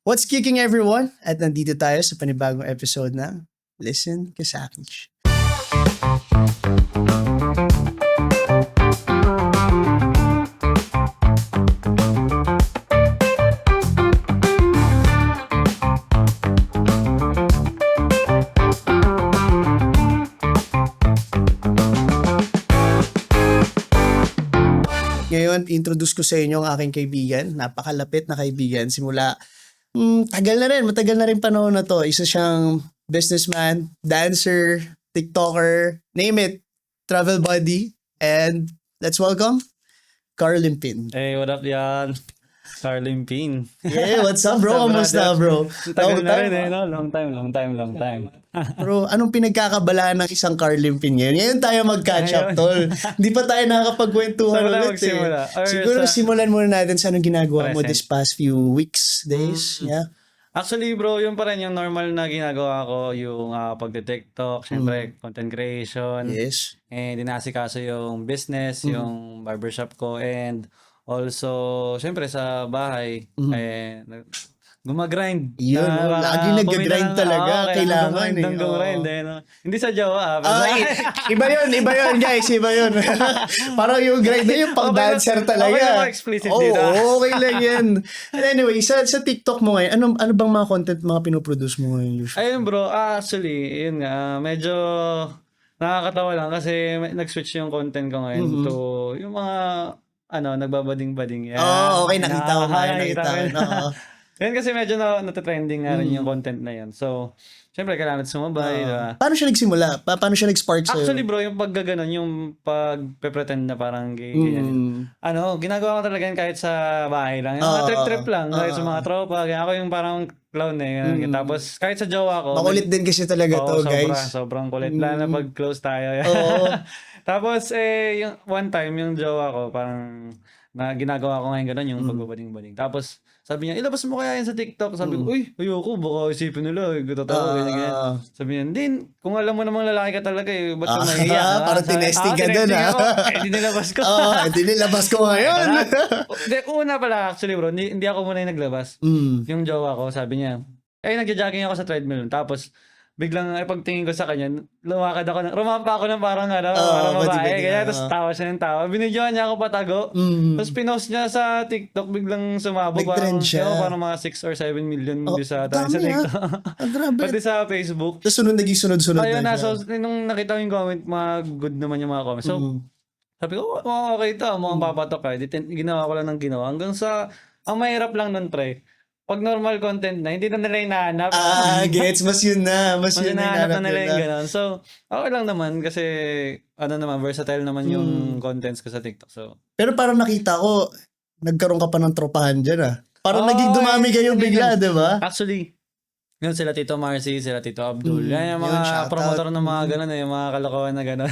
What's kicking everyone? At nandito tayo sa panibagong episode ng Listen Kasakich. Ngayon, introduce ko sa inyo ang aking kaibigan. Napakalapit na kaibigan. Simula matagal na rin panahon na to. Isa siyang businessman, dancer, TikToker, name it, travel buddy. And let's welcome Carl Limpin. Hey, what up yan? Carlin Pin. Yeah, what's up bro? Kamusta bro? Tagal na rin eh, no? Long time. Bro, anong pinagkakabalaan ng isang Carl Limpin ngayon? Ngayon tayo mag-catch up, tol. Hindi pa tayo nakakapagkwentuhan ulit magsimula? eh. Siguro simulan muna natin sa anong ginagawa mo Present. this past few weeks, days. Yeah. Actually bro, yun pa rin yung normal na ginagawa ko, yung pagde-TikTok, syempre content creation, Yes. and dinasikaso yung business, yung barbershop ko, and also, syempre sa bahay, gumagrind. Yun, lagi nag-grind talaga. Kailangan eh. Gumagrind eh. No? Hindi sa jowa. Iba yun guys, iba yun. Parang yung grind na yung pang dancer talaga. Okay na explicit dito. Okay lang yan. And anyway, sa TikTok mo ngayon, ano bang mga content mga pinoproduce mo ngayon usually? Ayun bro, actually, yun nga, medyo nakakatawa lang kasi nag-switch yung content ko ngayon to yung mga, nagbabading-bading. Yan. Okay, nakita ko. Yan kasi medyo natatrending nga rin yung content na yan. So, syempre, kailangan natin sumabay. Diba? Paano siya nagsimula? Paano siya nag-spark sa'yo? Actually bro, yung paggaganon, yung pag-pretend na parang gay, ganyan. Ginagawa ko talaga yan kahit sa bahay lang. Yung mga trip-trip lang, kahit sa mga tropa. Ganyan. Ako yung parang clown eh. Ganyan. Tapos, kahit sa jowa ko. Makulit din kasi talaga to, guys. Sobrang kulit. Lalo na pag close tayo. Tapos, yung one time, yung jowa ko, parang na ginagawa ko ngayon gano'n, yung pagbabading-bading. Tapos, sabi niya, ilabas mo kaya yan sa TikTok. Sabi ko, uy, ayoko, baka isipin nila, totoo, ganyan. Sabi niya, hindi, kung alam mo namang lalaki ka talaga, ba't ka mahiya? Parang tinesting ka dun, ha? Hindi nilabas ko. Hindi nilabas ko ngayon. Una pala, actually bro, hindi ako muna yung naglabas. Yung jowa ko, sabi niya, nagja-jogging ako sa treadmill. Tapos, biglang pagtingin ko sa kanya, rumampa ako ng parang parang babae. Kaya tapos tawa siya ng tawa. Binidyoan niya ako patago. Tapos pinost niya sa TikTok, biglang sumabog. Nag-trend siya. Parang mga 6 or 7 million views sa TikTok. Grabe. Pati sa Facebook. Tapos naging sunod-sunod Ayun na na, siya. so nung nakita ko yung comment, mga good naman yung mga comments. So, sabi ko, okay ito, mukhang papatok ka. Ginawa ko lang ng ginawa. Hanggang sa, ang mahirap lang nun, pre. Pag normal content na, hindi na nila hinahanap. Gets. Mas yun na. Mas yun na hinahanap na nila yung gano'n. So, okay lang naman kasi, versatile naman yung contents ko sa TikTok. So, Pero parang nakita ko, nagkaroon ka pa ng tropahan dyan Parang naging dumami kayong bigla, di ba? actually, yun sila Tito Marcy, sila Tito Abdul. Yan yung mga promotor ng mga gano'n, yung mga kalokohan na gano'n.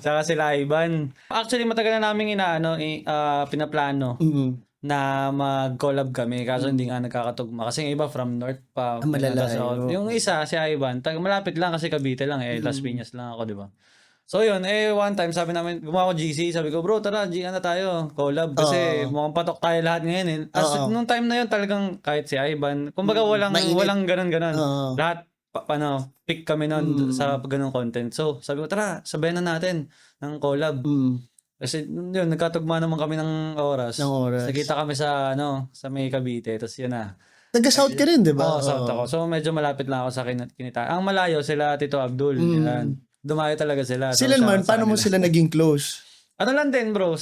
Tsaka sila Ivan. Actually, matagal na namin pinaplano. Na mag-collab kami kaso hindi nga nagkakatugma kasi yung iba from North pa malalayo. yung isa si Ivan malapit lang kasi Cavite lang Las Piñas lang ako, di ba? So yun, one time sabi namin, gumawa ko GC, sabi ko bro tara na tayo, collab kasi mukhang patok tayo lahat ngayon nung time na yun talagang kahit si Ivan kumbaga walang ganun lahat pick kami nun sa ganung content. So sabi ko tara sabayan na natin ng collab. Kasi yun, nagkatugma naman kami ng oras. Nakita kami sa may Cavite. Tapos yun na. Taga-South ka rin, di ba? Oo, South ako. So medyo malapit lang ako sa kinita. Ang malayo, sila Tito Abdul. Yan. Dumayo talaga sila. Sila naman, paano mo sila naging close? Ano lang din bro,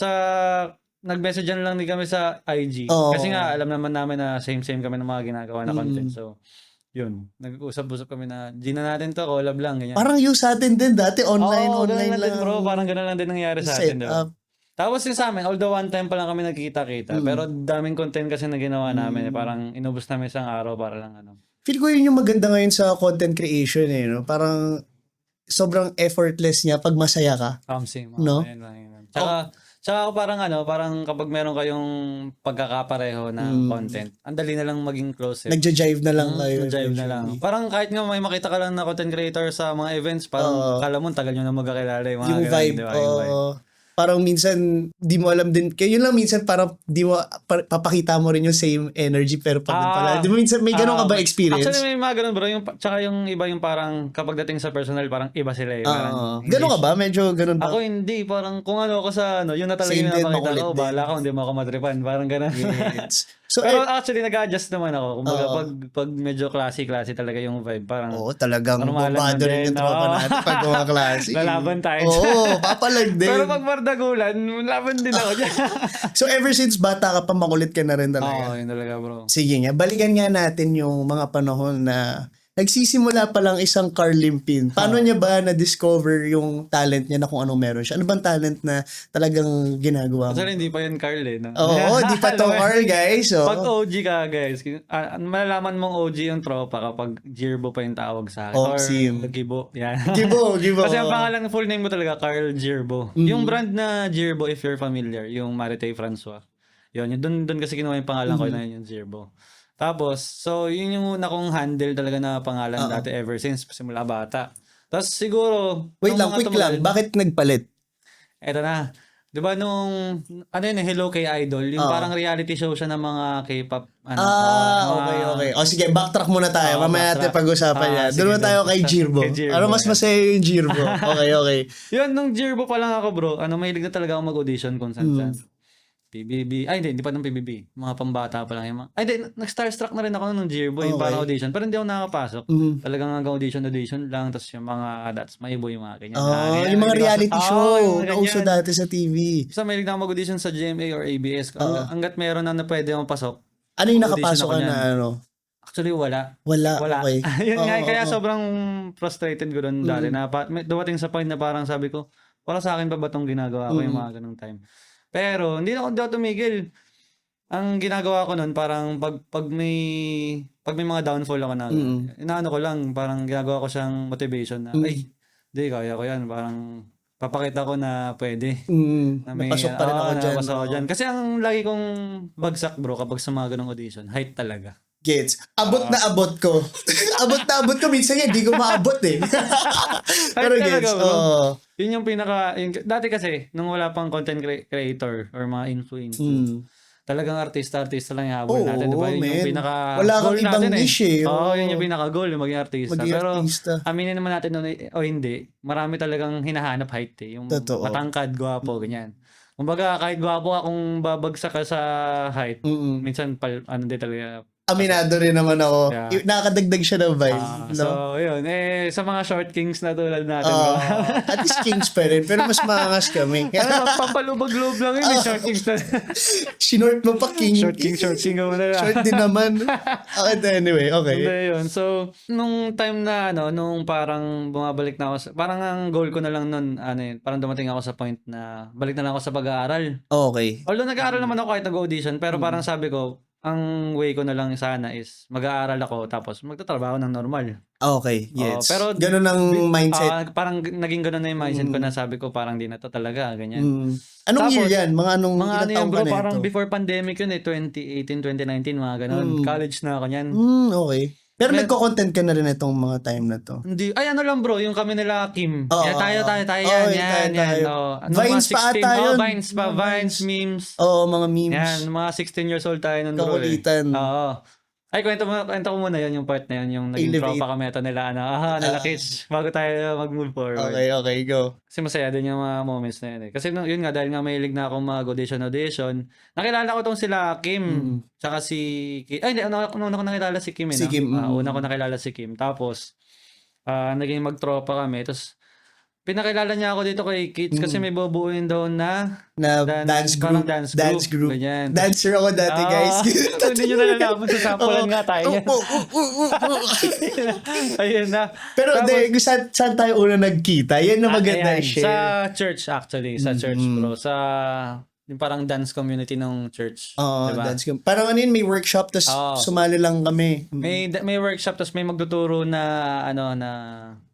nag-messagean lang din kami sa IG. Kasi nga, alam naman namin na same kami ng mga ginagawa na content. So, yun. Nag-usap-usap kami na, na natin to, collab lang, ganyan. Parang yung sa atin din, dati online lang. Din, bro. Parang gano'n lang din nangyari sa atin. Tapos yung sa amin, although one time pa lang kami nagkikita-kita, pero daming content kasi na ginawa namin. Parang inubos namin isang araw para lang Feel ko yun yung maganda ngayon sa content creation no? Parang sobrang effortless niya pag masaya ka. No? Tsaka parang kapag meron kayong pagkakapareho ng content, ang dali na lang maging close. Nagja-jive na lang kayo. Nagja-jive na lang. Parang kahit nga may makita ka lang na content creator sa mga events, parang kala mo tagal nyo na magkakilala yung mga yung ganun, vibe. diba? Yung vibe. parang minsan di mo alam din, kaya yun lang minsan parang di mo, papakita mo rin yung same energy pero pag pala. Di mo minsan, may ganun ka ba experience? Actually, may mga ganun bro. Tsaka yung iba yung parang kapag dating sa personal, parang iba sila eh. Parang Ganun ka ba? Medyo ganun ba? Ako hindi. Parang kung ano ako sa yun na talaga Same yung din, napakita makulit ko. din. Bahala ko, hindi mo ako matripan. Parang ganun. Yes. So, Pero actually, nag-adjust naman ako. Kumbaga, pag medyo classy talaga yung vibe. Parang, talagang normal lang babado rin din, yung tropa oo. natin pag mga klase. Lalaban tayo. Oo, papalag din. pero pag bardagulan, laban din ako dyan. So ever since bata ka pa, makulit ka na rin Oo, talaga. yun talaga bro. Sige nga, balikan nga natin yung mga panahon na nagsisimula pa lang isang Carl Limpin. Paano niya ba na-discover yung talent niya na kung anong meron siya? Ano bang talent na talagang ginagawa mo? Actually, hindi pa yun Carl eh. No? Oo, di pa to Carl, guys. So, Pag OG ka guys, malalaman mong OG yung tropa kapag Jirbo pa yung tawag sa akin. Oh, Or Sim. Gibo. Yan. Gibo. Kasi ang pangalan, full name mo talaga, Carl Jirbo. Yung brand na Jirbo, if you're familiar, yung Marite Francois. Yun, doon kasi kinuha yung pangalan ko na yun, yung Jirbo. Tapos, so yun yung una kong handle talaga na pangalan dati ever since simula bata. Tapos siguro, Wait lang, quick lang. Bakit nagpalit? Eto na. 'Di ba nung Hello K-Idol, yung parang reality show siya ng mga K-pop Okay. O sige, backtrack muna tayo. Mamaya natin pag-usapan yan. Doon naman tayo kay Jirbo. Kay Jirbo, Ano mas masaya yung Jirbo? Okay. Yun, nung Jirbo pa lang ako bro, mahilig na talaga ako mag-audition kung saan. PBB. Hindi pa nung PBB. Mga pambata pa lang yung mga. Nag-starstruck na rin ako nung Jirbo, yung parang audition. Pero hindi ako nakapasok. Talagang hanggang audition lang. Tapos yung mga That's My Boy, yung mga ganyan. Yung mga reality show na yung uso ganyan. dati sa TV. Basta mahilig na ako mag-audition sa GMA or ABS. Hanggat meron na pwede akong pasok. Ano yung Audition nakapasok ako ka niyan. na ano? Actually, wala. Wala. Okay. Yun nga, kaya sobrang frustrated ko doon dati. Na dumating sa point na parang sabi ko, para sa akin pa ba itong ginagawa ko yung mga ganung time. Pero hindi ako tumigil. Ang ginagawa ko noon parang pag may mga downfall ako na inaano ko lang, parang ginagawa ko siyang motivation na hindi kaya ko yan, parang papakita ko na pwede. Na may Napasok pa rin ako dyan. napasok ako dyan. Kasi ang lagi kong bagsak bro kapag sa mga ganung audition, height talaga. Gets. Abot na abot ko. abot ko. Minsan yan, di ko maabot eh. Pero Height talaga, gets. bro. Oo. Yun yung dati kasi, nung wala pang content creator or mga influencer, talagang artista lang yung habol natin. Diba? Yun yung pinaka Wala kang goal ibang natin niche eh. Oo, yun yung pinaka goal, yung maging artista. Maging Pero artista. aminin naman natin o hindi, marami talagang hinahanap height eh. Yung Totoo. matangkad, gwapo, ganyan. Kumbaga, kahit gwapo ka kung babagsak ka sa height, minsan din talaga. Aminado rin naman ako. Yeah. Nakakadagdag siya ng vibe. So, yun. Sa mga short kings na tulad natin. At least kings pa rin. Pero mas maangas kami. Pampalubag-loob lang yun. Short kings na. Sinort mo pa king. Short king ka mo na lang. Short din naman. Okay, anyway. Okay. Hindi yun. So, nung time na, nung parang bumabalik na ako, parang ang goal ko na lang nun, parang dumating ako sa point na balik na lang ako sa pag-aaral. Okay. Although nag-aaral naman ako kahit nag-audition, pero parang sabi ko, ang way ko na lang sana is mag-aaral ako tapos magtatrabaho ng normal. Okay, yes. Pero ganun ang mindset. parang naging ganun na yung mindset ko na sabi ko parang di na to talaga, ganyan. Anong Tapos, year yan? Mga anong Mga ilang taong bro, ka na parang ito? before pandemic yun 2018, 2019, mga ganun. College na ako niyan. Okay. Pero nagko-content ka na rin itong mga time na to. Hindi, ano lang bro, yung kami nila Kim. Oo, tayo, Oo, yan. tayo. Ano, Vines pa ata yun. Vines, memes. Oo, mga memes. Yan, mga 16 years old tayo nun bro. Kakulitan. Oo. Ay, kwento ko muna yan, yung part na yan, yung naging Elevate. tropa kami ito nila, nila kids, bago tayo mag-move forward. Okay, go. Kasi masaya din yung mga moments na yun eh. Kasi yun nga, dahil nga mahilig na akong mag-audition, nakilala ko tong sila Kim, tsaka si Kim. Ay, hindi, una ko nakilala si Kim eh. Si Kim. Una ko nakilala si Kim. Tapos, naging magtropa kami. Tapos, pinakilala niya ako dito kay Kids kasi may bubuuin daw na dance group. Parang Dance group. Ganyan. Dancer ako dati, guys. Kung hindi nyo nalalaman sa sampulan nga tayo niya. Ayun na. Pero saan tayo una nagkita? Yan na maganda Ayan, share. sa church actually. Sa church bro. Sa yung parang dance community ng church. Diba? Dance group. Parang ano yun, may workshop, tas sumali lang kami. May workshop, tapos may magtuturo na na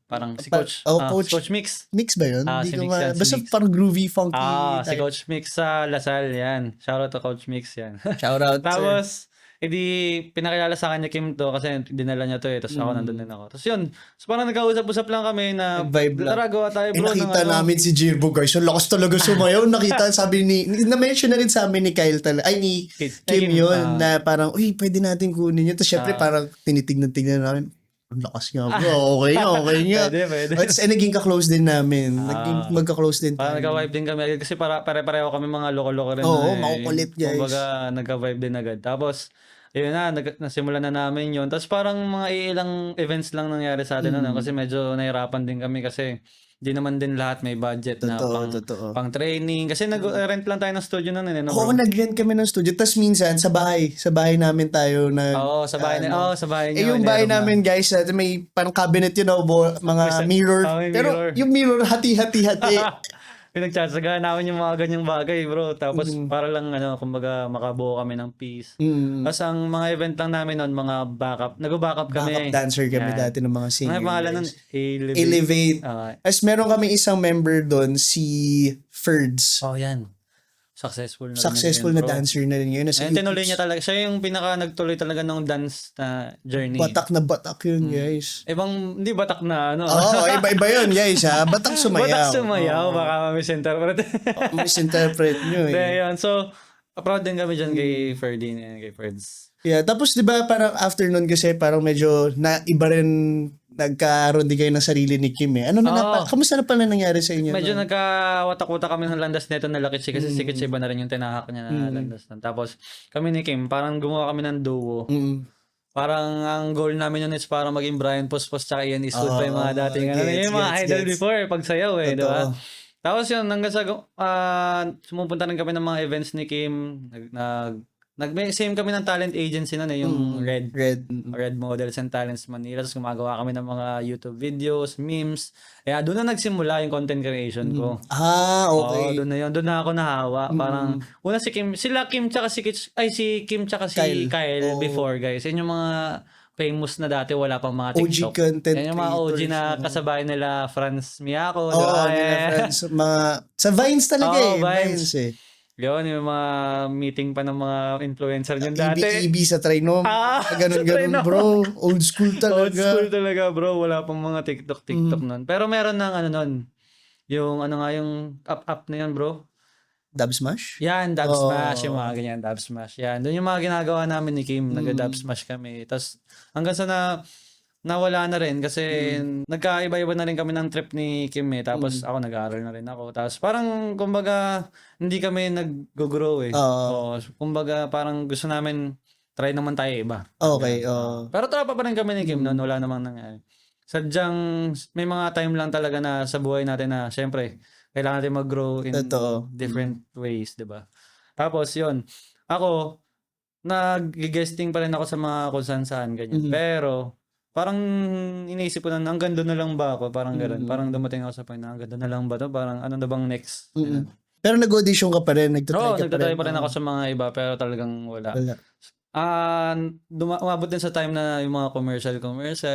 parang si Coach. Coach. Coach Mix. Mix ba yun? Si Hindi ko Mix yan, si basta Mix. parang groovy, funky. Si type. Coach Mix sa Lasal, yan. Shoutout to Coach Mix, yan. Shout out, sir. Tapos, pinakilala sa kanya Kim to kasi dinala niya to eh. Tapos ako nandun din ako. Tapos yun. So parang nag-usap-usap lang kami na Nag-vibe lang. tara, gawa tayo bro. nakita namin si Jirbo guys. Ang lakas talaga sumayaw. Nakita, sabi na-mention na rin sa amin ni Kyle talaga. Ay, ni Kim yun. Na parang, uy, pwede natin kunin yun. Tapos syempre parang tinitignan namin. Ang lakas nga bro. Okay nga. Pwede. At naging ka-close din namin. Naging magka-close din Parang tayo. nagka-vibe din kami agad kasi pare-pareho kami mga loko-loko rin. Oo, makukulit, guys. Kumbaga, nagka-vibe din agad. Tapos, yun na, nasimulan na namin yun. Tapos parang mga ilang events lang nangyari sa atin kasi medyo nahirapan din kami kasi di naman din lahat may budget na Totoo. pang training. Kasi nag-rent lang tayo ng studio nun eh. Oo, nag-rent kami ng studio. Tapos minsan, sa bahay namin tayo Oo, sa bahay sa bahay niyo. yung bahay namin guys, may parang cabinet yun, mga mirror. may Pero mirror. yung mirror, hati-hati. Pinagtsatsagaan namin yung mga ganyang bagay, bro. Tapos para lang, kumbaga, makabuo kami ng peace. Tapos ang mga event lang namin noon, mga backup. Nag-backup kami. Backup dancer kami dati ng mga singer. Ano pangalan nun? guys. Elevate. Elevate. As meron kami isang member doon, si Ferds. Oh, yan. Successful na Successful rin na dancer na rin yun. And tinuloy niya talaga. Siya yung pinaka nagtuloy talaga ng dance na journey. Batak na batak yun, guys. Hindi batak na Oo, iba yun, guys. Batak sumayaw. Batak sumayaw. Baka misinterpret. Misinterpret nyo eh. Yun. So, proud din kami dyan kay Ferdin and kay Ferds. Yeah, tapos 'di ba parang after nun kasi parang medyo iba rin nagkaroon din kayo ng sarili ni Kim eh. Kamusta na pala nangyari sa inyo? Medyo nagkawatak-watak kami ng landas nito na Lakitsi kasi si Kitsi iba na rin yung tinahak niya na landas. Tapos kami ni Kim, parang gumawa kami ng duo. Parang ang goal namin yun is parang maging Brian Pospos tsaka Ian Eastwood pa yung mga dating yung mga idol before pagsayaw eh, di ba? Tapos yun, hanggang sa sumupunta rin kami ng mga events ni Kim, same kami ng talent agency nun eh, yung Red Models and Talents Manila. Tapos gumagawa kami ng mga YouTube videos, memes. Kaya doon na nagsimula yung content creation ko. Okay. Doon na yun. Doon na ako nahawa. Parang, una si Kim tsaka si Kim tsaka si Kyle before guys. Yun yung mga famous na dati, wala pang mga TikTok. OG content yan yung mga OG na kasabay nila Franz Miyako. Friends. Sa Vines talaga Vines eh. Yun, yung mga meeting pa ng mga influencer yun dati. EB sa Trinom. Ganun bro. Old school talaga. Old school talaga bro. Wala pang mga TikTok nun. Pero meron ng nun. Yung yung up na yun bro. Dub Smash? Yan, Dub Smash. Yung mga ganyan, Dub Smash. Yan, doon yung mga ginagawa namin ni Kim. Nag-Dub Smash kami. Tapos hanggang sa nawala na rin kasi nagkaiba-iba na rin kami ng trip ni Kim eh. Tapos ako nag-aaral na rin ako. Tapos parang kumbaga hindi kami nag-grow eh. Kumbaga parang gusto namin try naman tayo iba. Okay. Pero tropa pa rin kami ni Kim noon. Wala namang nangyari. Sadyang may mga time lang talaga na sa buhay natin na syempre kailangan natin mag-grow in different ways, di ba? Tapos yun, ako nag-guesting pa rin ako sa mga kung saan ganyan. Pero parang iniisip ko na hanggang doon na lang ba ako? Parang gano'n. Parang dumating ako sa point na hanggang doon na lang ba to? Parang ano na bang next? Pero nag-audition ka pa rin? Nagtatry pa rin ako sa mga iba pero talagang wala. Umabot din sa time na yung mga commercial,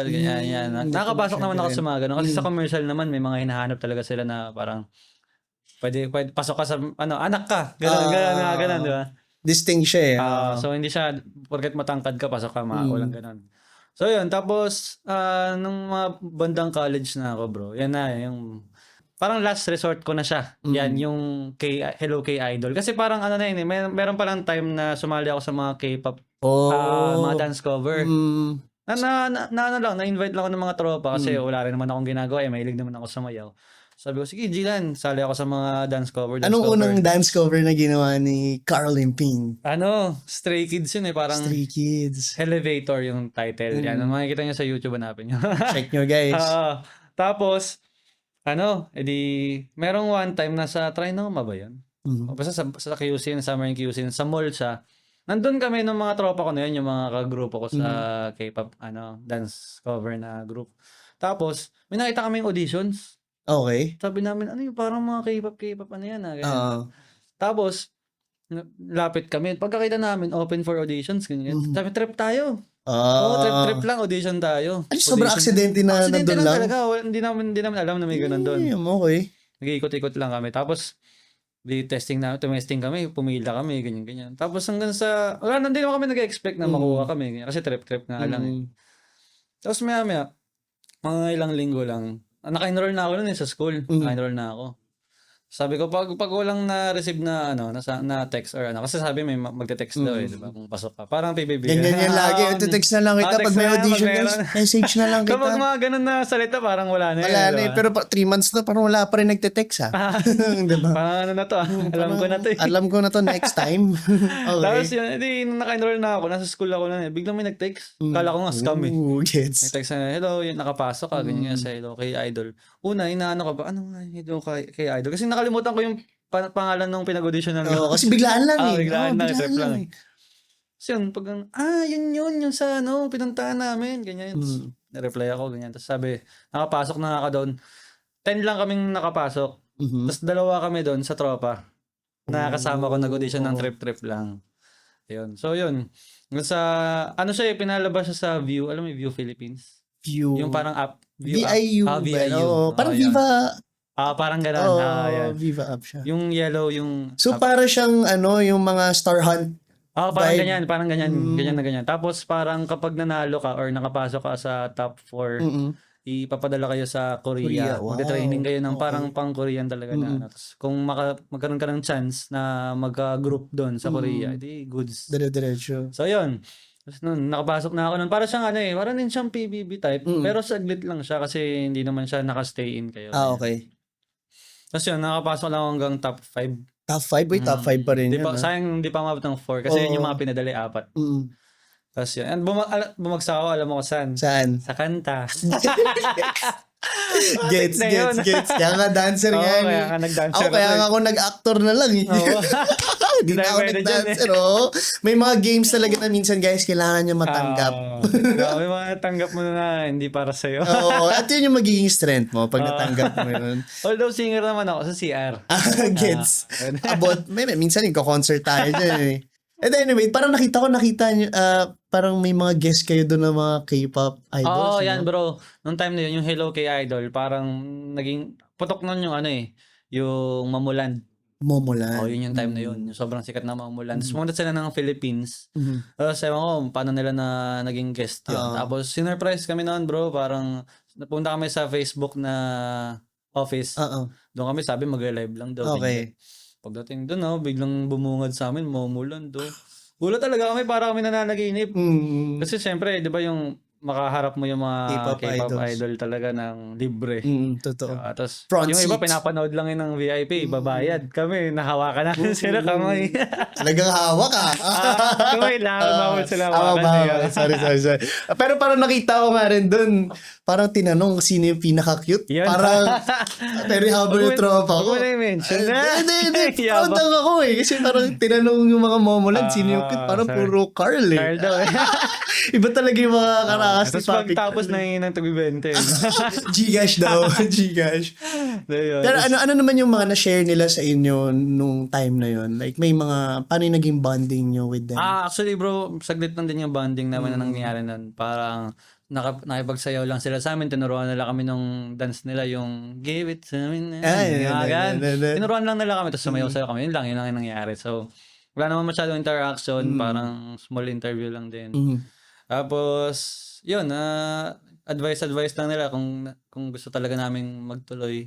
ganyan. Nakapasok naman ako sa mga gano'n. Kasi sa commercial naman, may mga hinahanap talaga sila na parang pwede pasok ka sa, anak ka. Gano'n, di ba? Distinct siya eh. So, hindi siya, porket matangkad ka, pasok ka, walang gano'n. So, yun. Tapos, nung mga bandang college na ako, bro, yan na, yung parang last resort ko na siya. Yan, yung Hello K-Idol. Kasi parang meron palang time na sumali ako sa mga K-pop, mga dance cover. Na-invite lang ako ng mga tropa kasi wala rin naman akong ginagawa eh. Mahilig naman ako sumayaw. Sabi ko, sige, Gilan, sali ako sa mga dance cover. Anong unang dance cover na ginawa ni Carl Imping? Stray Kids yun eh. Parang Stray Kids. Elevator yung title. Yan, makikita nyo sa YouTube, hanapin nyo. Check nyo, guys. Tapos, merong one time nasa Trinoma ba yun? Basta sa QC, Summer in QC, sa mall siya. Nandun kami ng mga tropa ko na yun, yung mga kagrupo ko sa K-pop, dance cover na group. Tapos, may nakita kaming auditions. Okay. Sabi namin, ano yung parang mga K-pop, ano yan Tapos, lapit kami. Pagkakita namin, open for auditions, ganyan. Sabi, trip tayo. Trip lang, audition tayo. Sobrang aksidente na nandun lang? Talaga. Hindi namin alam na may ganun doon. Okay. Nag-iikot-ikot lang kami. Tapos, Di tumesting kami, pumila kami, ganyan-ganyan. Tapos hanggang sa, wala, hindi naman kami nag-expect na makuha kami. Ganyan. Kasi trip-trip nga lang eh. Tapos maya-maya, mga ilang linggo lang, naka-enroll na ako nun sa school. Naka-enroll na ako. Sabi ko, pag walang na-receive na, na text or kasi sabi may magte-text daw eh, di ba? Kung pasok ka. Parang PBB. Ganyan lagi. Ito-text na lang kita pag may audition guys. Message na lang kita. Kapag mga ganun na salita, parang wala na wala na eh. Pero 3 months na, parang wala pa rin nagte-text diba? Parang ano na to alam ko na to eh. Alam ko na to next time. Okay. Tapos yun, edi naka-enroll na ako, nasa school ako na eh. Biglang may nag-text. Kala ko nga scam eh. Gets. Nag-text na, hello, yun, nakapasok ka, ganyan sa hello kay Idol. Una, inaano ka ba? Ano nga, hello kay Idol? Kasi nakalimutan ko yung pangalan ng pinag-auditionan ko. Kasi biglaan lang eh. Biglaan trip lang eh. So yun, yun sa pinuntahan namin, ganyan. Na-reply ako, ganyan. Tapos sabi, nakapasok na ako doon. 10 lang kaming nakapasok. Tapos 2 kami doon sa tropa. Nakakasama ko, nag-audition ng trip-trip lang. Yun. So yun. Sa, siya pinalabas siya sa View. Alam mo yung View Philippines? View. Yung parang app. View VIU. app. VIU. Parang Viva. Parang gano'n. Yan. Viva app siya. Yung yellow, yung... So, para siyang, yung mga Star Hunt. Parang ganyan. Ganyan na ganyan. Tapos, parang kapag nanalo ka or nakapasok ka sa top 4, ipapadala kayo sa Korea. Wow. Magte-training kayo ng parang pang-Korean talaga na. Tapos, kung magkaroon ka ng chance na mag-group doon sa Korea, edi goods. Dire-diretso. So, yun. Tapos nun, nakapasok na ako nun. Para siyang parang din siyang PBB type. Pero saglit lang siya kasi hindi naman siya nakastay in kayo. Okay. Tapos yun, nakapasok lang hanggang top 5. Top 5? Wait, top 5 pa rin yun. Sayang hindi pa mabot ng 4 kasi yun yung mga pinadali 4. Tapos yun. And bumagsak ako, alam mo ko saan? Saan? Sa kanta. Gets. Kaya nga dancer nga. Kaya nga nag-dancer ako. Kaya nga ako nag-actor na lang eh. Hindi na ako nag-dancer. May mga games talaga na minsan guys, kailangan nyo matanggap. May mga tanggap mo na hindi para sa'yo. At yun yung magiging strength mo pag natanggap mo yun. Although singer naman ako sa CR. Gets. Minsan yung concert tayo dyan eh. And anyway, parang nakita nyo, parang may mga guest kayo doon ng mga K-pop idols. Yan bro. Noong time na yun, yung Hello K-Idol, parang naging putok nun yung yung Mamuland. Momoland. Yun yung time na yun. Yung sobrang sikat na Mamuland. Tapos pumunta sila ng Philippines. Tapos ewan ko, paano nila na naging guest yun. Tapos sinurprise kami noon bro. Parang napunta kami sa Facebook na office. Doon kami sabi mag-live lang daw. Okay. Pagdating doon, biglang bumungad sa amin, Mamuland do. Gulat talaga kami, para kami nananaginip. Kasi syempre, di ba yung makaharap mo yung mga K-pop idol talaga ng libre. Totoo. Tapos Front yung iba seats. Pinapanood lang yun ng VIP, babayad. Kami, nahawakan namin sila kamay. Talagang hawak Kamay lang, bawal sila hawakan. Sorry. Pero parang nakita ko nga rin dun, parang tinanong sino yung pinaka-cute. Yan. Parang, very humble yung tropa ko. Huwag mo na i-mention. Hindi. Proud lang ako eh. Kasi parang tinanong yung mga momoland, sino yung cute. Parang puro Carl eh. Carl daw eh. Iba talaga yung mga karakas ni Tapos Papi. pagtapos na yun ng tagbibente. Gcash daw. Gcash. Pero ano naman yung mga na-share nila sa inyo nung time na yun? Like may mga, paano yung naging bonding nyo with them? Actually bro, saglit lang din yung bonding namin na nangyayari nun. Parang nakipagsayaw lang sila sa amin. Tinuruan nila kami nung dance nila, yung give it sa amin. Tinuruan lang nila kami, tapos sumayaw-sayaw kami. Yun lang yung nangyayari. So, wala naman masyadong interaction. Parang small interview lang din. Tapos, yun, advice lang nila kung gusto talaga naming magtuloy.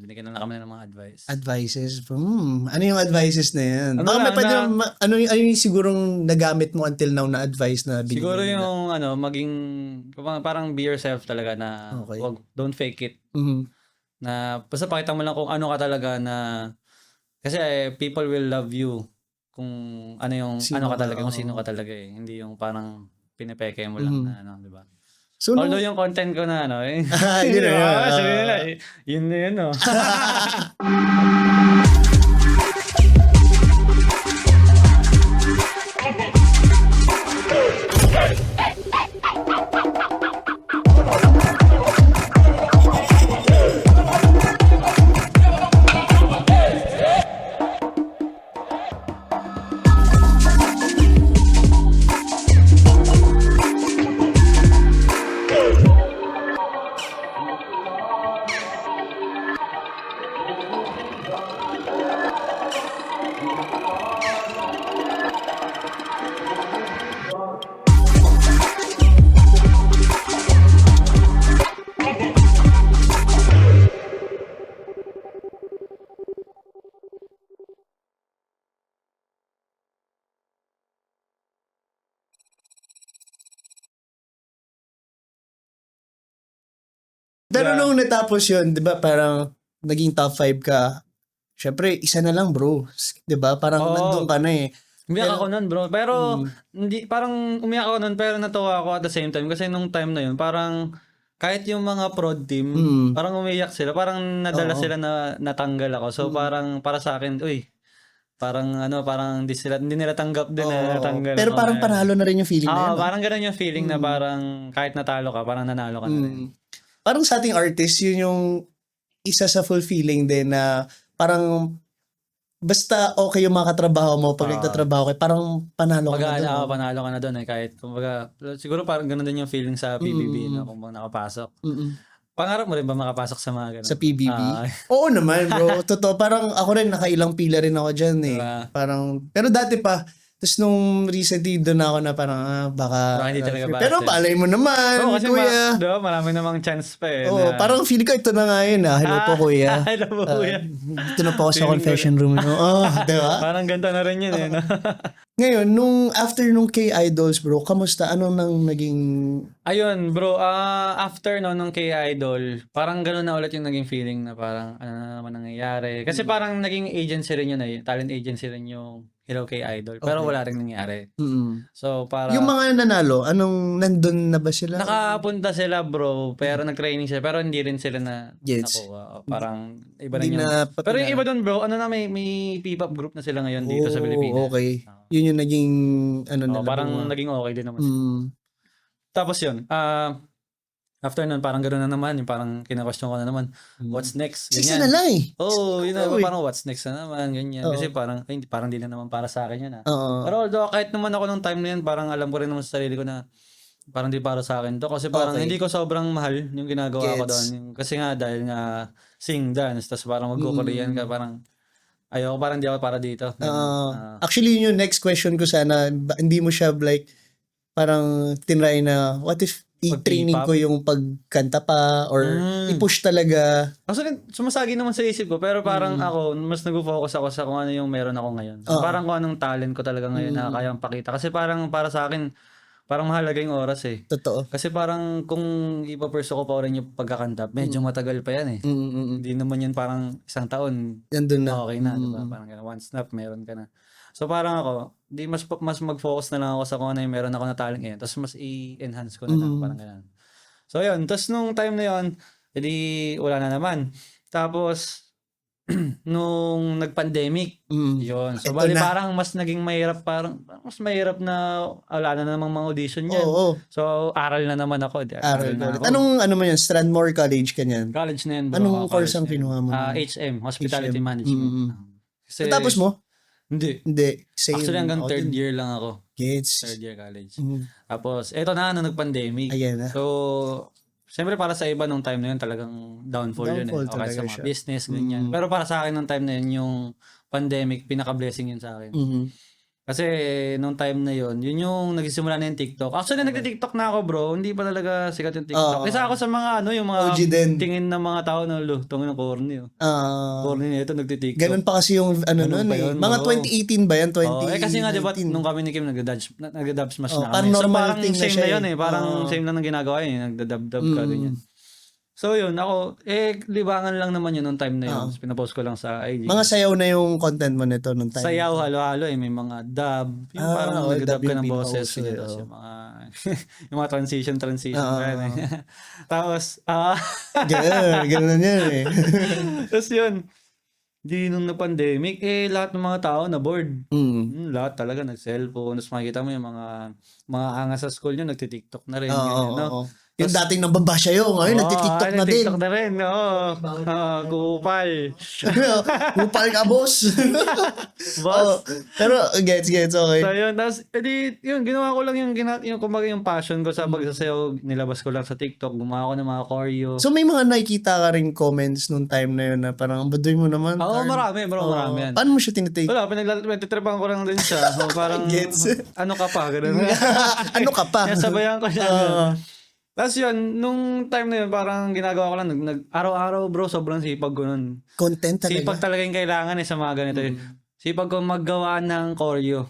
Binigyan na kami ng mga advice. Advices? Ano yung advices na yan? Ano yung sigurong nagamit mo until now na advice na binigyan? Siguro yung maging, parang be yourself talaga na don't fake it. Na basta pakita mo lang kung ano ka talaga na, kasi people will love you kung ano yung ano ka talaga, kung sino ka talaga eh. Hindi yung parang pinipeke mo lang na di ba? So, although yung content ko na yun na yun. Pero nung natapos yun, di ba, parang naging top 5 ka, syempre, isa na lang, bro. Di ba? Parang nandun ka na eh. Umiyak ako nun, bro. Pero, hindi, parang umiyak ako nun, pero natuwa ako at the same time. Kasi nung time na yun, parang, kahit yung mga prod team, parang umiyak sila. Parang nadala sila na natanggal ako. So, parang, para sa akin, uy, parang parang hindi nila tanggap din na natanggal Pero ako. parang panalo na rin yung feeling na yun. Parang ganun yung feeling na parang, kahit natalo ka, parang nanalo ka na rin. Parang sa ating artist, yun yung isa sa fulfilling din na parang basta okay yung mga katrabaho mo pag nagtatrabaho kayo, parang panalo ka na doon. Panalo ka na doon eh. Kahit, kumbaga, siguro parang ganun din yung feeling sa PBB na kung nakapasok. Pangarap mo rin ba makapasok sa mga ganun? Sa PBB? Oo naman, bro. Totoo. Parang ako rin, nakailang pila rin ako dyan eh. Parang, pero dati pa, tapos nung recently doon ako na parang baka hindi talaga base. Pero palay mo naman, kasi kuya. diba, marami namang chance pa eh. Parang feeling ko ito na nga yun. Hello po, kuya. Hello po, kuya. Ito na po ako sa confession room. Diba? Parang ganda na rin yun eh. No? Ngayon, after nung K-Idols, bro, kamusta? Ano nang naging... Ayun, bro. After nung K-Idol, parang gano'n na ulit yung naging feeling na parang ano na naman nangyayari. Kasi parang naging agency rin yun eh. Talent agency rin yung Hello K-Idol. Pero wala rin nangyari. So, parang... Yung mga nanalo, nandun na ba sila? Nakapunta sila, bro. Pero nag-training sila. Pero hindi rin sila na nakuha. Parang iba rin yung... Pero yung iba dun, bro, may P-pop group na sila ngayon dito sa Pilipinas. Okay. Yun yung naging... parang naging okay din naman. Tapos yun, after nun, parang gano'n na naman, yung parang kina-question ko na naman, what's next? Isa na lang eh. Parang what's next na naman, ganyan. Kasi parang di na naman para sa akin yun. Pero although, kahit naman ako nung time na yun, parang alam ko rin naman sa sarili ko na parang di para sa akin to. Kasi parang hindi ko sobrang mahal yung ginagawa ko doon. Kasi nga, dahil nga sing, dance, tapos parang mag-Korean ka, parang ayoko, parang di ako para dito. Actually, yun yung next question ko sana, hindi mo siya like, parang tinry na, what if i-training ko yung pagkanta pa or i-push talaga. Actually, sumasagi naman sa isip ko pero parang ako, mas nag-focus ako sa kung ano yung meron ako ngayon. So, parang kung anong talent ko talaga ngayon na kayang pakita. Kasi parang para sa akin, parang mahalaga yung oras eh. Totoo. Kasi parang kung ipaperso ko pa rin yung pagkakanta, medyo matagal pa yan eh. Hindi naman yun parang isang taon. Nandun na. Okay na, diba? Parang one snap, meron ka na. So parang ako, mas mag-focus na lang ako sa kung ano yung meron ako na talent ngayon. Tapos mas i-enhance ko na lang, parang ganun. So yun, tapos nung time na yun, edi wala na naman. Tapos, nung nag-pandemic, yun. So bali parang mas naging mahirap, mas mahirap na wala na namang mga audition yan. So aral na naman ako. Aral na ako. Anong mo yan? Strandmore College ka niyan? College na yan, bro. Anong course ang kinuha mo? HM, Hospitality Management. Tapos mo? Hindi. Same. Actually, hanggang third year lang ako. Gets. Third year college. Tapos, eto na, nag-pandemic. Ayan na. So, siyempre para sa iba nung time na yun, talagang downfall yun. Okay, sa mga business, ganyan. Pero para sa akin nung time na yun, yung pandemic, pinaka-blessing yun sa akin. Kasi nung time na yun yung nagsisimula na yung TikTok. Actually, nagti-TikTok na ako, bro. Hindi pa talaga sikat yung TikTok. Isa ako sa mga yung mga tingin ng mga tao na tungin ng corny. Corny na ito, nagti-TikTok. Ganun pa kasi yung nun eh. Mga 2018 ba yan? 2019. Kasi nga, diba, nung kami ni Kim nagda-dub smash na kami. So, parang same na yun eh. Parang same lang ng ginagawa yun. Nagda-dub ka, ganyan. So yun, ako, libangan lang naman yun nung time na yun. Pinapost ko lang sa IG. Mga sayaw na yung content mo nito nung time. Sayaw, halo-halo may mga dub. Yung parang nag-dub ka ng boses. Tapos yung mga, yung mga transition. Tapos, ganun yan eh. Tapos yun, nung na-pandemic, lahat ng mga tao na bored. Lahat talaga nag-cellphone. Tapos makikita mo yung mga angas sa school nyo, nagti-TikTok na rin. Yung dating nambabasya yun, ngayon nagti-TikTok na din. TikTok na rin, kupal. Kupal ka, boss. Boss. Pero, gets, okay. So, yun. Tapos, yun, ginawa ko lang kumbaga yung passion ko sa pagsasayaw, nilabas ko lang sa TikTok, gumawa ko ng mga choreo. So, may mga nakikita ka rin comments nung time na yun na parang, baduy mo naman. Oo, marami yan. Paano mo siya tinitake? Wala, pinagtitripan ko lang din siya. Parang, ano ka pa, gano'n. Ano ka pa? Sabayan ko siya. Tapos yun, nung time na yun, parang ginagawa ko lang, araw-araw bro, sobrang sipag ko nun. Content talaga. Sipag talaga yung kailangan sa mga ganito. Sipag ko maggawa ng choreo.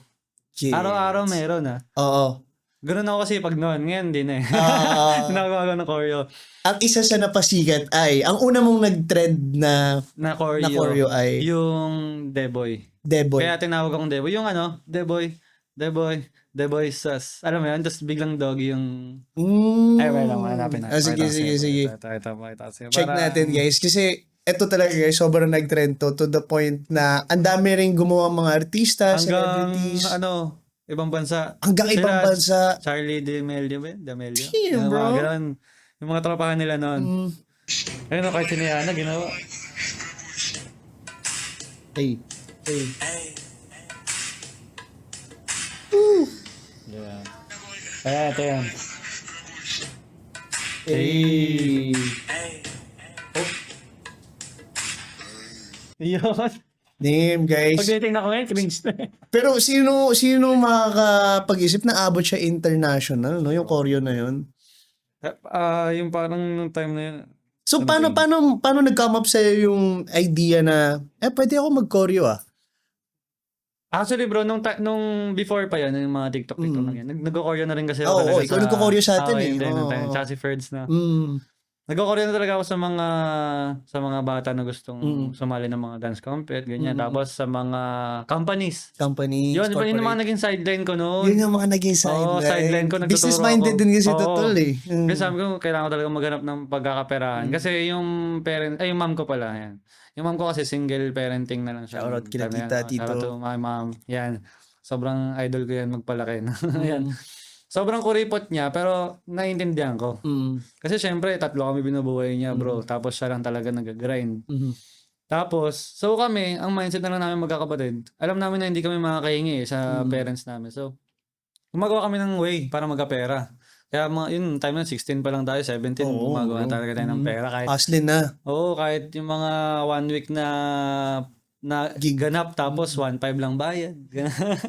Araw-araw meron Oo. Ganun ako kasi pag noon. Ngayon, hindi na eh. Ah, Ginagawa ko ng choreo. ang isa sa napasikat ay, ang una mong nag-trend na Na choreo. choreo ay Yung Deboy. Deboy. Kaya tinawag akong Deboy. Yung Deboy, Deboy sus. Alam mo yun? Tapos biglang doggy yung... Mm. Ay, wait lang. Hanapin na. Sige. Ito. Check natin guys. Kasi eto talaga guys, sobrang nag-trend to the point na ang dami rin gumawa mga artista, Hanggang, celebrities. ibang bansa. Hanggang ibang Sila, bansa. Charlie D'Amelio ba? D'Amelio? Damn, bro. Mga ganun. Yung mga tropahan nila noon. Mm. Ayun o, kahit siniyana, ginawa. Hey. Yeah. Kaya, ito yan. Hey. Yun. Damn guys. Pag tinitingnan ko ngayon, cringe na eh. Pero sino makakapag-isip na abot siya international, no? Yung choreo na yun. Yung parang nung time na yun. So paano nag-come up sa yung idea na pwede ako mag-choreo ah. Actually bro, nung before pa yan, yung mga TikTok na yan, nag-choreo na rin kasi ako Oo, talaga ikaw nagko-choreo sa atin eh. Hindi, nung time. Oo. Tsaka si Ferds na. Mm. Nag-choreo na talaga ako sa mga bata na gustong sumali ng mga dance compet, ganyan. Tapos sa mga companies. Company, Yun yung mga naging sideline ko noon. Yun yung mga naging sideline. Oo, sideline ko, nagtuturo Business-minded ako. din kasi Oo. totoo eh. Kasi sabi ko, kailangan ko talaga maghanap ng pagkakaperahan. Kasi yung yung mom ko pala, yan. Yung mom ko kasi single parenting na lang siya. Shoutout kila Sabi tita, yan, tito. Shoutout to my mom. Yan. Sobrang idol ko yan magpalaki. Yan. Sobrang kuripot niya, pero naiintindihan ko. Kasi syempre, 3 kami binubuhay niya, bro. Tapos siya lang talaga nag-grind. Tapos, so kami, ang mindset na lang namin magkakapatid, alam namin na hindi kami makakahingi sa parents namin. So, gumagawa kami ng way para magkapera. Kaya yun, time na 16 pa lang tayo, 17, gumagawa na talaga tayo ng pera. Kahit, Hustling na. kahit yung mga 1 week na ganap, tapos 1.5 lang bayad.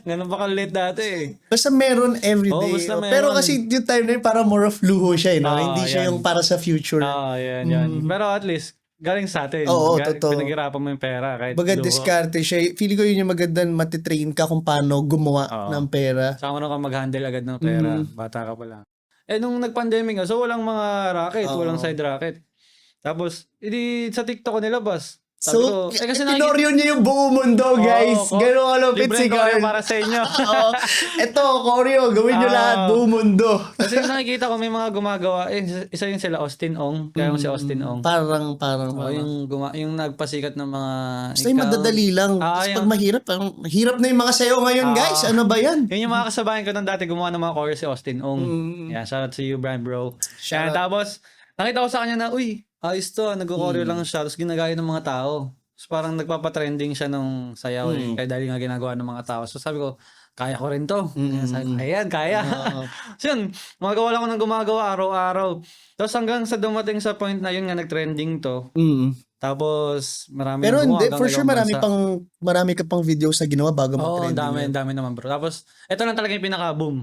Ganun pa kalit dati eh. Basta meron everyday. Oo, basta meron. Pero kasi yung time na yun, parang more of luho siya, no? Hindi siya yan. yung para sa future. Yan. Pero at least, galing sa atin. Oo, totoo. Pinaghirapan mo yung pera. Kahit Baga luho. diskarte siya. Feeling ko yun yung magandang matitrain ka kung paano gumawa ng pera. Saka ka mag-handle agad ng pera. Bata ka pa lang. Nung nag-pandemic nga, so walang mga racket, walang side racket. Tapos, sa TikTok ko nilabas. So, kasi pinoryo niya yung buong mundo, guys. Gano'ng kalupit si Carl. Carl. Para sa inyo. Ito, choreo. Gawin nyo lahat. Buong mundo. Kasi nakikita ko may mga gumagawa. Isa yun sila, Austin Ong. Kaya mo si Austin Ong. Parang. Yung nagpasikat ng mga... Basta yung madadali lang. Tapos pag mahirap, hirap na yung mga sayo ngayon, guys. Ano ba yan? Yun yung mga kasabayan ko nung dati gumawa ng mga choreo si Austin Ong. Yeah, shout out to you, Brian bro. Shout out. Tapos, nakita ko sa kanya na, ayos to, nag-choreo lang siya, tapos ginagaya ng mga tao. So, parang nagpapatrending siya nung sayaw eh. Kaya dahil nga ginagawa ng mga tao. So sabi ko, kaya ko rin to. Sabi ko, ayan, kaya. So yun, gumagawa lang ako ng gumagawa araw-araw. Tapos hanggang sa dumating sa point na yun nga nag-trending to. Tapos marami pero hindi, hanggang for sure ibang marami ka pang videos na ginawa bago ang mag-trending. dami naman bro. Tapos, ito lang talaga yung pinaka-boom.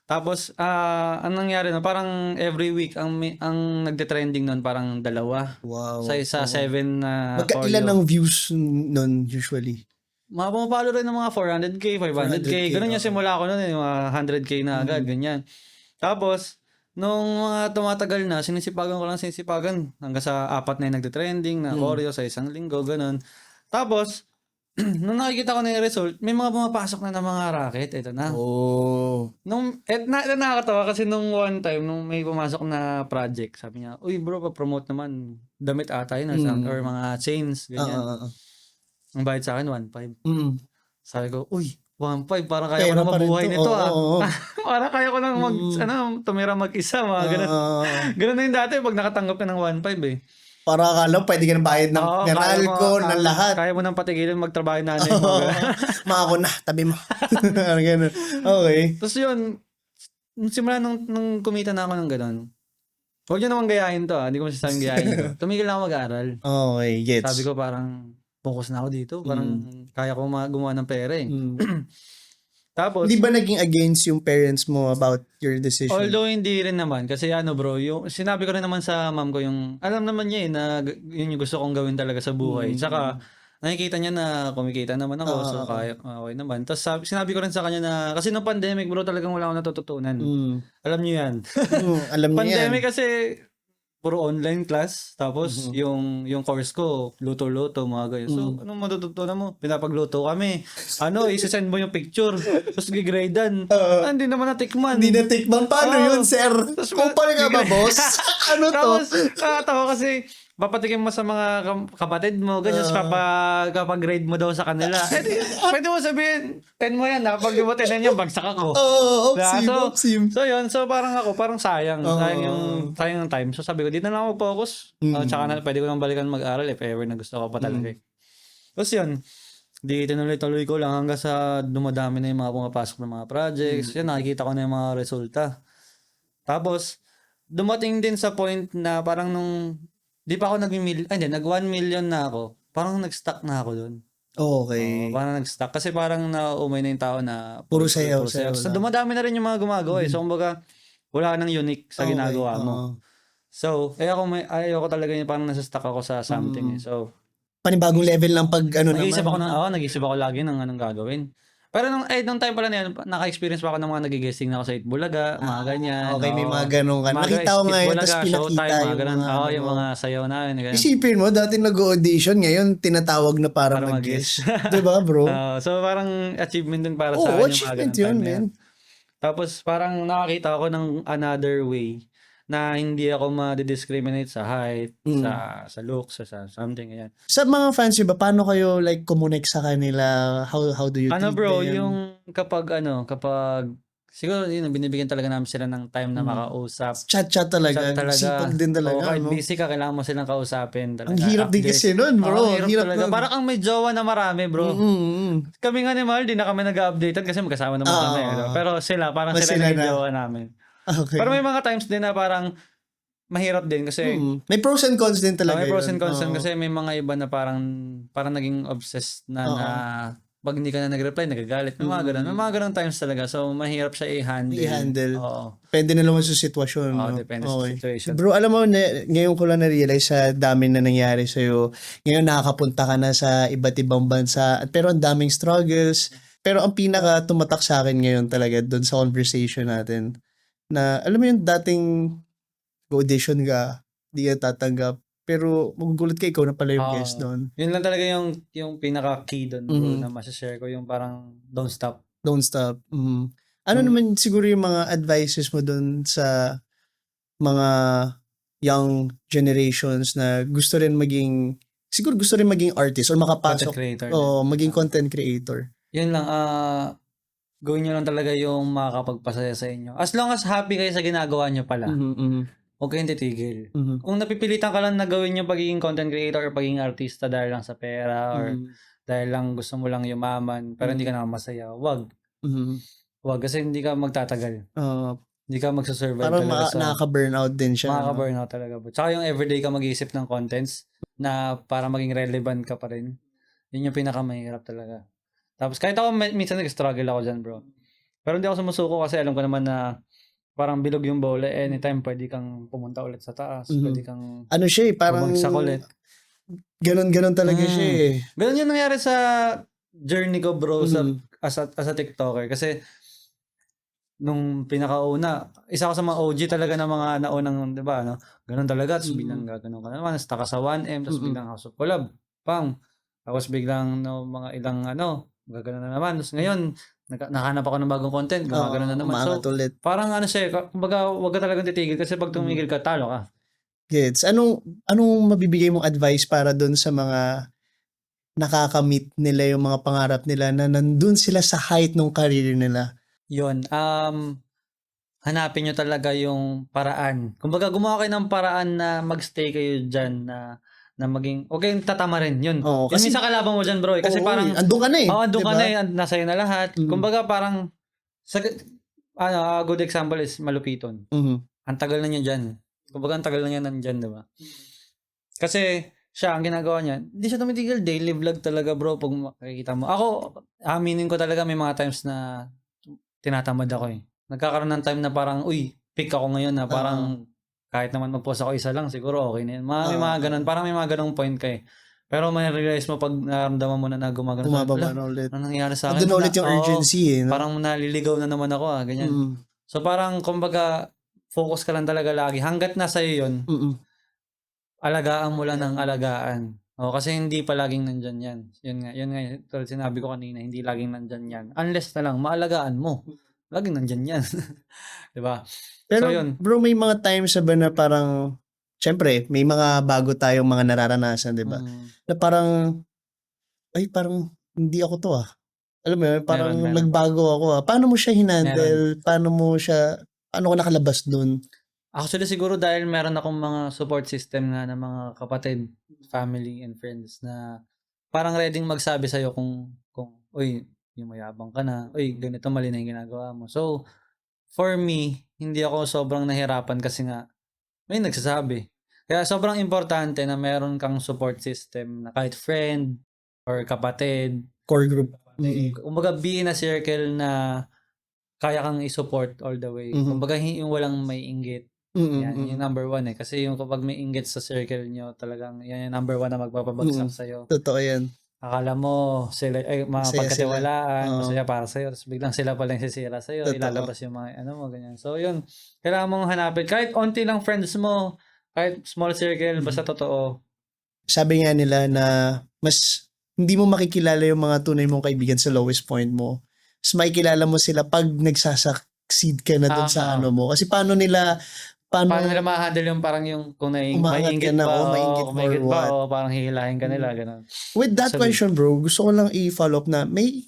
Tapos, ang nangyari no, parang every week, ang nagde-trending nun, parang 2. Wow. Sa isa, 7 na Magkailan ng views nun usually? Mga pumapalo rin ng mga 400k, 500k. Ganun yung simula ko nun, mga 100k na agad, ganyan. Tapos, nung mga tumatagal na, sinisipagan hanggang sa 4 na yung nagde-trending na choreo sa isang linggo, ganun. Tapos, nung nakikita ko na yung result, may mga pumapasok na ng mga racket. Ito na. Nakakatawa kasi nung one time, nung may pumasok na project, sabi niya, uy bro, pa-promote naman. Damit ata yun or mga chains, ganyan. Ang bayad sa akin, 1.5. Sabi ko, uy, 1.5, parang kaya ko na mabuhay nito parang kaya ko na tumira mag-isa, mga ganun. Ganun na yung dati, pag nakatanggap ka ng 1.5 eh. Para akala pwede ka na bayad ng Meralco, ng lahat. Kaya mo nang patigilin magtrabaho yung nanay mo. Ako na, tabi mo. Ganun. Okay. Tapos yun, simula nung kumita na ako ng ganun, huwag nyo naman gayahin to hindi ko masasabing gayahin to. Tumigil na ako mag-aaral. Okay, gets. Sabi ko parang, focus na ako dito. Parang kaya ko gumawa ng pera eh. Tapos, hindi ba naging against yung parents mo about your decision? Although hindi rin naman. Kasi bro, yung sinabi ko rin naman sa mom ko yung, alam naman niya na yun yung gusto kong gawin talaga sa buhay. Tsaka, nakikita niya na kumikita naman ako, so kaya okay naman. Tapos sinabi ko rin sa kanya na, kasi nung pandemic bro, talagang wala akong natututunan. Alam niyo yan. Alam niya yan. Pandemic kasi, puro online class, tapos yung course ko, luto-luto, mga ganyan. So, anong matututunan mo? Pinapagluto kami. Isasend mo yung picture, tapos gigradean. Hindi naman natikman. Hindi natikman. Paano yun, sir? Kung paano ka ba, boss? Ano to? Tapos, nakakatawa kasi, papatikin mo sa mga kapatid mo, ganyan, kapag grade mo daw sa kanila. Pwede mo sabihin, 10 mo yan, pag di mo 10 yan, bagsak ako. Opsim. So yun, so parang sayang yung time. So sabi ko, dito na ako mag-focus. Tsaka na, pwede ko nang balikan mag-aral if ever na gusto ko pa talaga. Tapos yun, di tinuloy-tuloy ko lang hanggang sa dumadami na yung mga pumapasok ng mga projects. Yan, nakikita ko na yung mga resulta. Tapos, dumating din sa point na parang nung di pa ako nag 1 million na ako. Parang nag-stuck na ako doon. Okay. Parang nag-stuck. Kasi parang naumay na yung tao na Puro sayaw. So, dumadami na rin yung mga gumagawa eh. So, kumbaga, wala nang unique sa ginagawa mo. So, ayoko talaga yung parang nasa-stuck ako sa something eh. So, panibagong level lang pag nag-iisip ako lagi ng anong gagawin. Pero nung time pala na yun, naka-experience pa ako ng mga nag-guesting na ako sa Itbulaga, mga ganyan. Okay, may mga ganun ka. Nakita ko ngayon, tapos pinakita yung mga sayaw na yun. Isipin mo, dati nag-audition, ngayon tinatawag na para mag-guess. Diba, bro? So parang achievement din para sa akin. Achievement yun, man. Tapos parang nakakita ako ng another way na hindi ako ma-discriminate sa height, sa looks, sa something, ganyan. Sa mga fans ba, paano kayo like connect sa kanila? How do you treat bro, them? yung kapag siguro yun, binibigyan talaga namin sila ng time na makausap. Chat talaga. Sipag din talaga. Kahit busy ka, kailangan mo silang kausapin talaga. Ang hirap din kasi nun, bro. Ang hirap talaga. Parang kang may jowa na marami, bro. Kami nga ni Mal, di na kami nag-updated kasi magkasama naman kami. Pero sila, parang sila naging jowa namin. Okay. Pero may mga times din na parang mahirap din kasi may pros and cons din talaga. May pros and cons din kasi may mga iba na parang naging obsessed na pag hindi ka na nag-reply, nagagalit. May mga ganun. May mga ganun times talaga. So, mahirap siya i-handle. Oo. Depende na naman sa sitwasyon. Depende sa situation. Bro, alam mo, ngayon ko lang na-realize sa dami na nangyari sa'yo. Ngayon nakakapunta ka na sa iba't ibang bansa. Pero ang daming struggles. Pero ang pinaka tumatak sa akin ngayon talaga doon sa conversation natin na, alam mo yung dating audition ka, di ka tatanggap. Pero magugulat ka, ikaw na pala yung guest doon. Yun lang talaga yung pinaka-key doon, bro, na masashare ko, yung parang don't stop. Don't stop. Ano naman siguro yung mga advices mo doon sa mga young generations na gusto rin maging artist or makapasok. Content creator. Maging content creator. Yun lang, gawin nyo lang talaga yung makakapagpasaya sa inyo. As long as happy kayo sa ginagawa nyo pala. Huwag kayong titigil. Kung napipilitan ka lang na gawin yung pagiging content creator or pagiging artista dahil lang sa pera or dahil lang gusto mo lang yumaman pero hindi ka na masaya, wag. Wag kasi hindi ka magtatagal. Hindi ka magsasurvive parang talaga. nakaka-burnout din siya. Makaka-burnout talaga. Tsaka yung everyday ka mag-iisip ng contents na para maging relevant ka pa rin. Yun yung pinakamahirap talaga. Tapos kahit ako minsan nag-struggle ako dyan, bro. Pero hindi ako sumusuko kasi alam ko naman na parang bilog yung bola. Anytime pwede kang pumunta ulit sa taas. Pwede kang parang bumagsak ulit. Ganon talaga siya eh. Ganon yung nangyari sa journey ko, bro, as a TikToker. Kasi nung pinakauna, isa ako sa mga OG talaga ng mga naunang, di ba, no? Ganon talaga. Tapos biglang gaganon ka na naman. Tapos taka sa 1M. Tapos biglang House of Collab. Pang. Tapos biglang mga ilang gagano na naman. Tapos ngayon, nakahanap ako ng bagong content, gumagano na naman. So, ulit. parang siya, kumbaga, wag ka talagang titigil kasi pag tumigil ka, talo ka. Gets. Anong mabibigay mong advice para doon sa mga nakakamit nila yung mga pangarap nila na nandun sila sa height ng career nila? Yun. Hanapin nyo talaga yung paraan. Kumbaga, gumawa kayo ng paraan na magstay kayo dyan na maging, okay, tatama rin, yun. Kasi minsan kalaban mo dyan, bro. Kasi parang, andun ka na eh. Andun ka na eh, nasa na lahat. Kumbaga parang, good example is Malupiton. Ang tagal na niya dyan. Kumbaga, ang tagal na niya nandyan, diba? Kasi, siya, ang ginagawa niya, hindi siya tumitigil, daily vlog talaga, bro, pag makikita mo. Ako, aminin ko talaga, may mga times na tinatamad ako eh. Nagkakaroon ng time na parang, pick ako ngayon na parang, kahit naman mag-post ako isa lang, siguro okay na yun. May mga ganun, parang may mga ganung point ka eh. Pero may realize mo pag naramdaman mo na gumagano. Bumababa na ulit. Ano nangyari sa akin? Doon ulit yung Oo, urgency no? parang naliligaw na naman ako ganyan. So parang kumbaga focus ka lang talaga lagi. Hanggat nasa iyo yun, alagaan mo lang ng alagaan. Kasi hindi pa laging nandyan yan. Yun nga, tulad sinabi ko kanina, hindi laging nandyan yan. Unless na lang, maalagaan mo. Laging nandyan yan. Diba? Pero So yun. bro, may mga times ba na parang, syempre, may mga bago tayong mga nararanasan, di ba? Na parang, ay parang hindi ako to Alam mo yun, parang Meron. nagbago ako Paano mo siya hinandle? Paano ka nakalabas dun? Actually, siguro dahil meron akong mga support system nga ng mga kapatid, family, and friends na parang reading magsabi sa'yo kung uy, yung mayabang ka na, uy, ganito mali na yung ginagawa mo. So, for me, hindi ako sobrang nahirapan kasi nga, may nagsasabi. Kaya sobrang importante na meron kang support system na kahit friend or kapatid. Core group. Kumbaga, be in a circle na kaya kang i-support all the way. Kumbaga, yung walang may inggit. Yan, yung number one Kasi yung kapag may inggit sa circle nyo, talagang yan yung number one na magpapabagsak sa'yo. Totoo yan. Akala mo sila ay mapagkatiwalaan, masaya para sa'yo, tapos biglang sila palang sisira sa'yo, ilalabas yung mga ganyan. So yun, kailangan mong hanapin. Kahit onti lang friends mo, kahit small circle, basta totoo. Sabi nga nila na mas hindi mo makikilala yung mga tunay mong kaibigan sa lowest point mo. Mas makikilala mo sila pag nagsasucceed ka na dun sa mo. Kasi paano nila ma-handle yung parang yung kung may inggit ba o parang hihilahin ka nila, ganun. With that question, bro, gusto ko lang i-follow up na may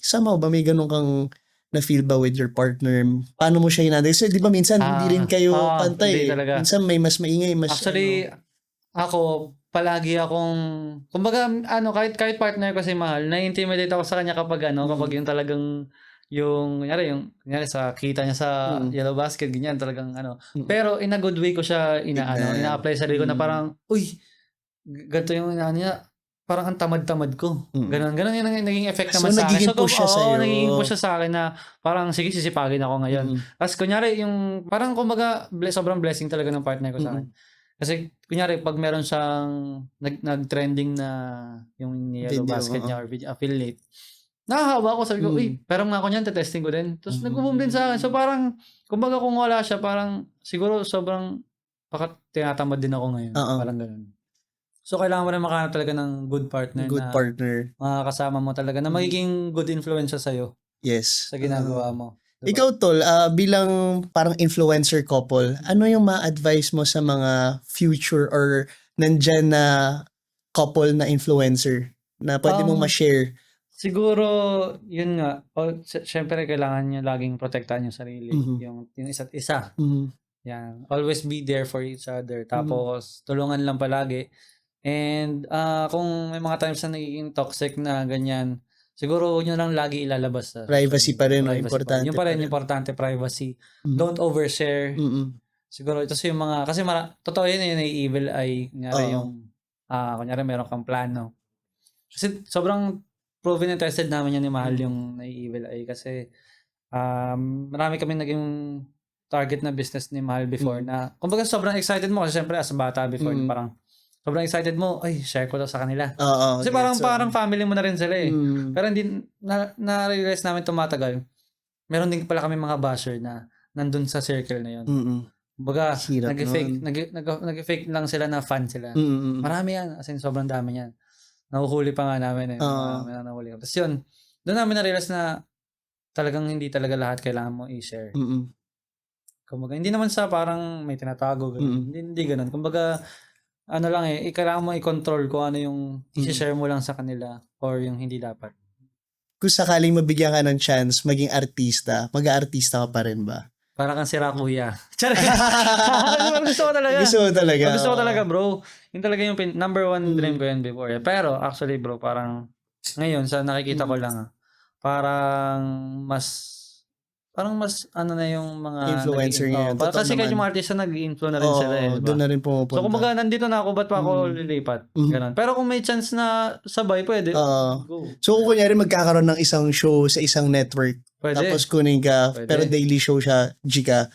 ganun kang na-feel ba with your partner? Paano mo siya hinandle? Kasi di ba minsan hindi rin kayo pantay. Minsan may mas maingay, mas Actually, ako, palagi akong, kumbaga, kahit partner ko si Mahal, na-intimidate ako sa kanya kapag kapag yung talagang kunyari sa kita niya sa Yellow Basket, ganyan talagang Pero in a good way ko siya ina-apply sa sarili ko na parang, uy, ganito yung niya, parang ang tamad-tamad ko. Ganun yung naging effect naman sa akin. Nagiging push siya sa'yo. Nagiging push siya sa akin na parang, sige, sisipagin ako ngayon. Tapos kunyari, yung parang kumbaga, sobrang blessing talaga ng partner ko sa akin. Kasi kunyari, pag meron siyang nag-trending na yung Yellow Basket niya or video affiliate, nakahawa ako, sabi ko, uy, pero nga ako niyan, testing ko din. Tapos nag-boom din sa akin. So parang, kumbaga kung wala siya, parang siguro sobrang tinatamad din ako ngayon. Parang ganun. So kailangan mo rin makahanap talaga ng good partner. Makakasama mo talaga na magiging good influence sa'yo. Yes. Sa ginagawa mo. Diba? Ikaw, Tol, bilang parang influencer couple, ano yung ma-advise mo sa mga future or nandyan na couple na influencer na pwede mong ma-share? Siguro, yun nga. Siyempre, kailangan nyo laging protektahan yung sarili. Yung isa't isa. Yan. Always be there for each other. Tapos, tulungan lang palagi. And, kung may mga times na nagiging toxic na ganyan, siguro, yun lang lagi ilalabas. Privacy pa rin. Importante. Yung pa rin, importante, privacy. Don't overshare. Siguro, ito yung mga, kasi totoo yun yung evil eye. Kunyari, meron kang plano. Kasi, sobrang proven and tested namin yan ni Mahal yung nai-evil eye kasi marami kami naging target na business ni Mahal before na kumbaga sobrang excited mo kasi syempre as bata before parang sobrang excited mo, ay share ko to sa kanila. Kasi parang family mo na rin sila pero hindi na-realize namin tumatagal. Meron din pala kami mga basher na nandun sa circle na yun. Kumbaga nag-fake lang sila na fan sila. Marami yan, as in sobrang dami yan. Nahuhuli pa nga namin nahuli. Tapos yun, doon namin na-realize na talagang hindi talaga lahat kailangan mo i-share. Kumbaga, hindi naman sa parang may tinatago. Hindi ganun. Kumbaga, lang kailangan mo i-control kung ano yung i-share mo lang sa kanila or yung hindi dapat. Kung sakaling mabigyan ka ng chance maging artista, mag-aartista ka pa rin ba? Para kang sira kuya. Gusto ko talaga. Gusto ko talaga, bro. Yung talaga yung number one dream ko yun before. Pero actually, bro, parang ngayon sa nakikita ko lang, parang mas na yung mga influencer ngayon. Kasi kahit yung mga artista nag-influ na rin sila diba? Doon na rin pumupunta. So kumbaga nandito na ako, ba't pa ako lilipat? Ganun. Pero kung may chance na sabay, pwede. Go. So kung kunyari magkakaroon ng isang show sa isang network, pwede. Tapos kunin ka, pero daily show siya, Gika,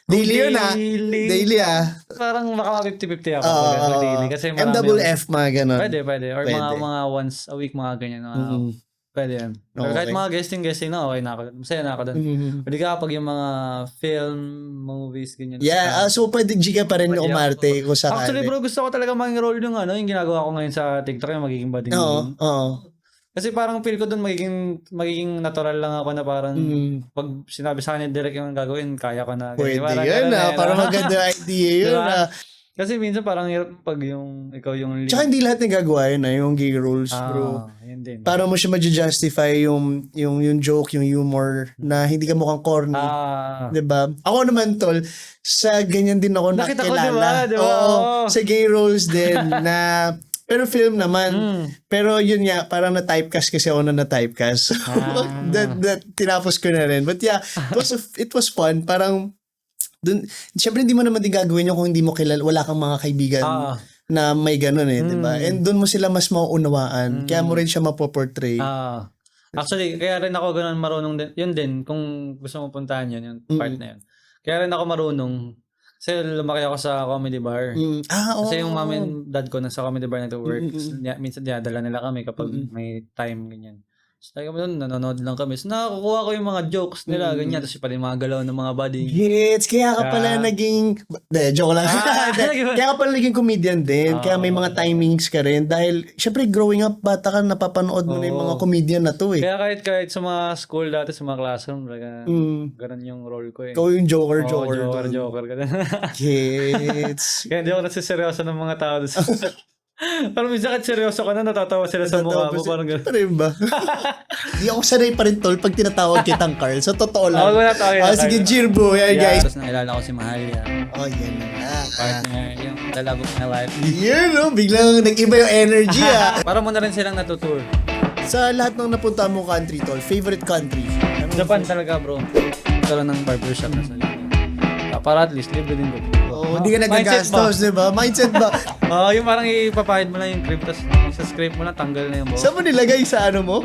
Daily yun ah. Daily. Daily ah. Parang maka 50-50 ako. Oo, pag oo. daily. Kasi marami MFF mga ganon. Pwede. Or Pwede. mga once a week, mga ganyan. Mm. Pwede yan. Pero kahit Okay. mga guesting na, okay na ako. Masaya na ako doon. Pwede ka pag yung mga film, movies, ganyan. Yeah, so pwede G ka pa rin Pwede umarte kung sakali. Actually bro, gusto ko talaga mag-roll yung yung ginagawa ko ngayon sa TikTok, yung magiging bading. Oo. Kasi parang feel ko doon magiging natural lang ako na parang pag sinabi sa akin direct yung gagawin, kaya ko na. Pwede Parang yun ganun ah. eh, Parang no? maganda idea yun Diba? ah. Kasi minsan parang hirap pag yung ikaw yung lead. Tsaka hindi lahat ng gagawa yun ah, yung gay rules bro. Yun din. Para mo siya ma-justify yung joke, yung humor na hindi ka mukhang corny. 'Di ba? Ako naman tol, sa ganyan din ako Nakita ko, nakilala. di ba? Oo, Oo. sa gay roles din na pero film naman. Pero yun nga, parang na-typecast kasi ako na na-typecast. that tinapos ko na rin. But yeah, it was fun. Parang dun, syempre hindi mo naman din gagawin yun kung hindi mo kilala, wala kang mga kaibigan na may ganun eh, 'di ba? And doon mo sila mas mauunawaan. Kaya mo rin siya mapoportray. Actually, kaya rin ako ganun marunong din. Yun din, kung gusto mo puntahan yun, yung part na yun. Kaya rin ako marunong. Kasi lumaki ako sa comedy bar. Oo. Kasi yung mom and dad ko nasa comedy bar nag-work. Minsan dinadala nila kami kapag may time, ganyan. So, tayo kami doon, nanonood lang kami. So, nakakuha ko yung mga jokes nila, ganyan. Tapos pa yung mga galaw ng mga body. Gets, kaya ka pala naging... joke lang. Kaya ka pala naging comedian din. Kaya may mga timings ka rin. Dahil, syempre, growing up, bata ka, napapanood mo na yung mga comedian na to eh. Kaya kahit sa mga school dati, sa mga classroom, ganun yung role ko eh. Ikaw yung joker. Joker. Ganun. Gets. Kaya hindi ako nasiseryoso ng mga tao. Parang minsan kahit seryoso ka na, natatawa sila sa mukha mo. Parang gano'n. Pa rin ba? Di ako sanay pa rin tol pag tinatawag kitang Carl. So, totoo lang. Wala tayo. Sige, Jirbo. Yan, guys. Tapos nakilala ko si Mahalia. Yan na nga. Partner, yung the love of my life. Yan, no? Biglang nag-iba yung energy, Para mo na rin silang natutour. Sa lahat ng napunta mo country, tol, favorite country? Japan talaga, bro. Ito ng barbershop na sa para at least, libre din ko. Hindi ka nagagastos, di ba? Mindset ba? Yung parang ipapahid mo lang yung cream, tapos sa scrape mo lang, tanggal na yung buhok. Saan mo nilagay sa ano mo?